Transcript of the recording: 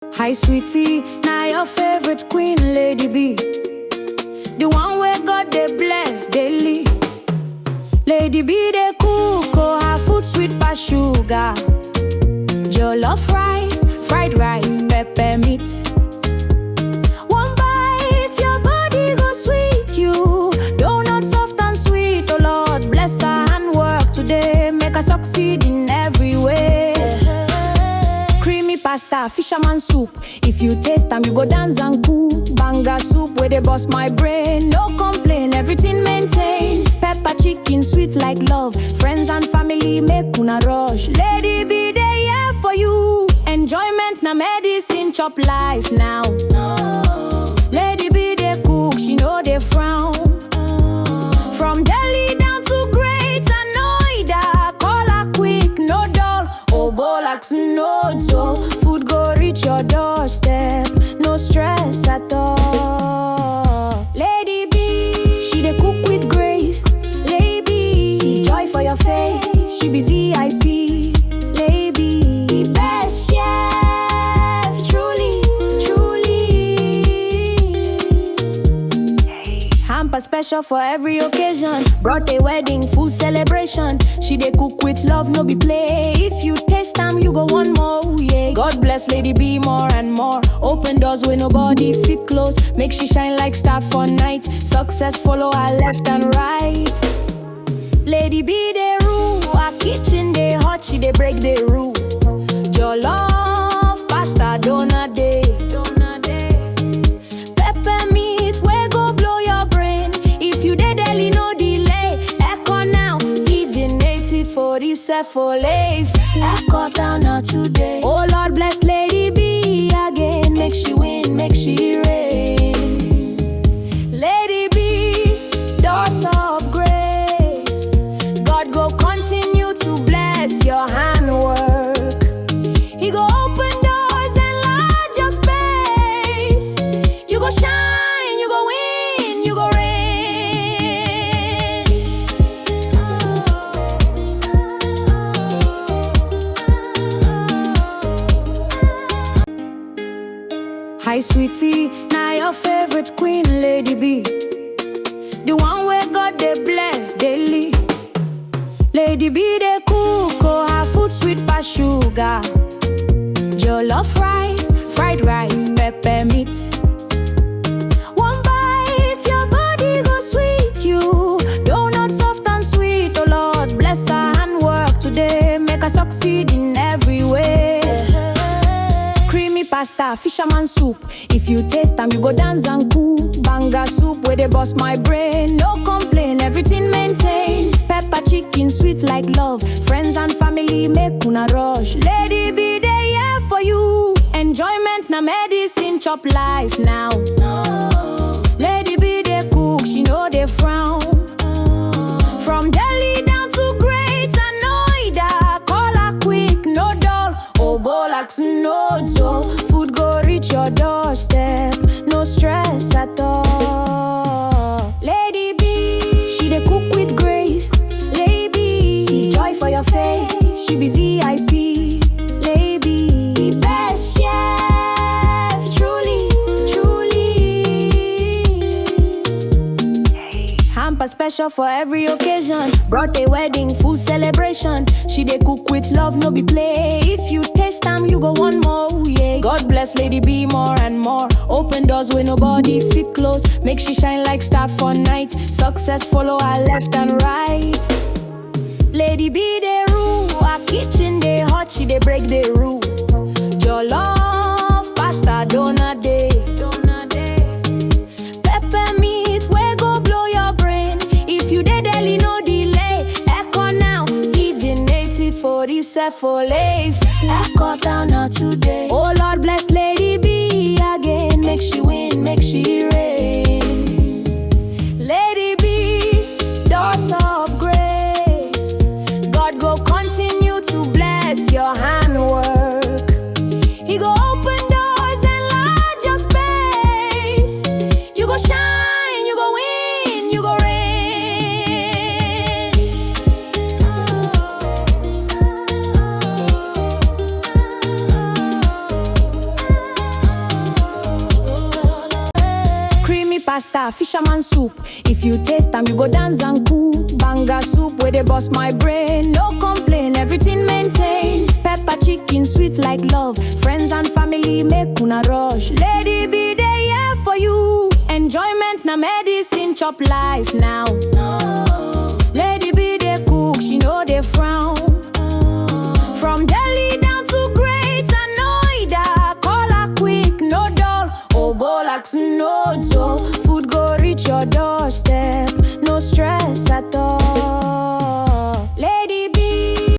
Hi sweetie, now your favorite queen, Lady B. The one where God they bless daily. Lady B they cook, oh her food sweet pass sugar. Jollof rice, fried rice, pepper meat. One bite, your body go sweet you. Donut soft and sweet, oh Lord bless her handwork today. Make her succeed in every way. Creamy pasta, fisherman soup. If you taste them, you go dance and cool. Banga soup where they bust my brain. No complain, everything maintain. Pepper chicken, sweet like love. Friends and family make una rush. Lady B, they here for you. Enjoyment na medicine, chop life now. Lady B, they cook, she know they frown. From Delhi down to Greater Noida, call her quick, no dull. Oh, Bolax, no dull. Food go reach your doorstep, no stress at all. Lady B, she dey cook with grace. Lady, see joy for your face. She be VIP. Lady, best chef, truly, truly. Hamper special for every occasion. Brought a wedding, full celebration. She dey cook with love, no be play. If you taste them, you go one more, yeah. God bless Lady B more and more. Open doors where nobody fit close. Make she shine like star for night. Success follow her left and right. Lady B they rule, her kitchen they hot, she they break the rule. Jollof, pasta, donut day. Pepper meat, we go blow your brain. If you dey deli, no delay. Echo now, even 8047 for life. Echo down now today. Oh Lord bless Lady B again. Make she win, make she reign. Lady B, daughter of grace. God go continue to bless your handwork. He go open doors and enlarge your space. You go shine, you go win, you go reign. Hi sweetie, now your favorite queen, Lady B. The one where God they bless daily. Lady B they cook, oh her food sweet pass sugar. Jollof rice, fried rice, pepper meat. One bite, your body go sweet you. Donut soft and sweet, oh Lord bless her handwork today. Make her succeed in every way. Creamy pasta, fisherman soup. If you taste them, you go dance and cool. Banga soup where they bust my brain. No complain, everything maintain. Pepper chicken, sweet like love. Friends and family make una rush. Lady B, they here for you. Enjoyment na medicine, chop life now. Lady B, they cook, she know they frown. From Delhi down to Greater Noida, call her quick, no dull. Oh, Bolax, no dull. Food go reach your doorstep, no stress at all. Lady B, she dey cook with grace. Lady, see joy for your face. She be VIP. Lady, best chef, truly, truly. Hamper special for every occasion. Brought a wedding, full celebration. She dey cook with love, no be play. If you taste them, you go one more, yeah. God bless Lady B more and more. Open doors where nobody fit close. Make she shine like star for night. Success follow her left and right. Lady B they rule, her kitchen they hot, she they break the rule. Jollof, pasta, donut day. Pepper meat, we go blow your brain. If you dey deli, no delay. Echo now, even 8047 for life. Echo down now today. Oh Lord bless Lady B again. Make she win, make she reign. Lady B, daughter of grace. God go continue to bless your handwork. He go open doors and enlarge your space. You go shine, you go win, you go reign. master, fisherman soup. If you taste them, you go dance and cool. Banga soup where they bust my brain. No complain, everything maintain. Pepper chicken, sweet like love. Friends and family make una rush. Lady be there, yeah, for you. Enjoyment na medicine, chop life now. Lady be the cook, she know they frown.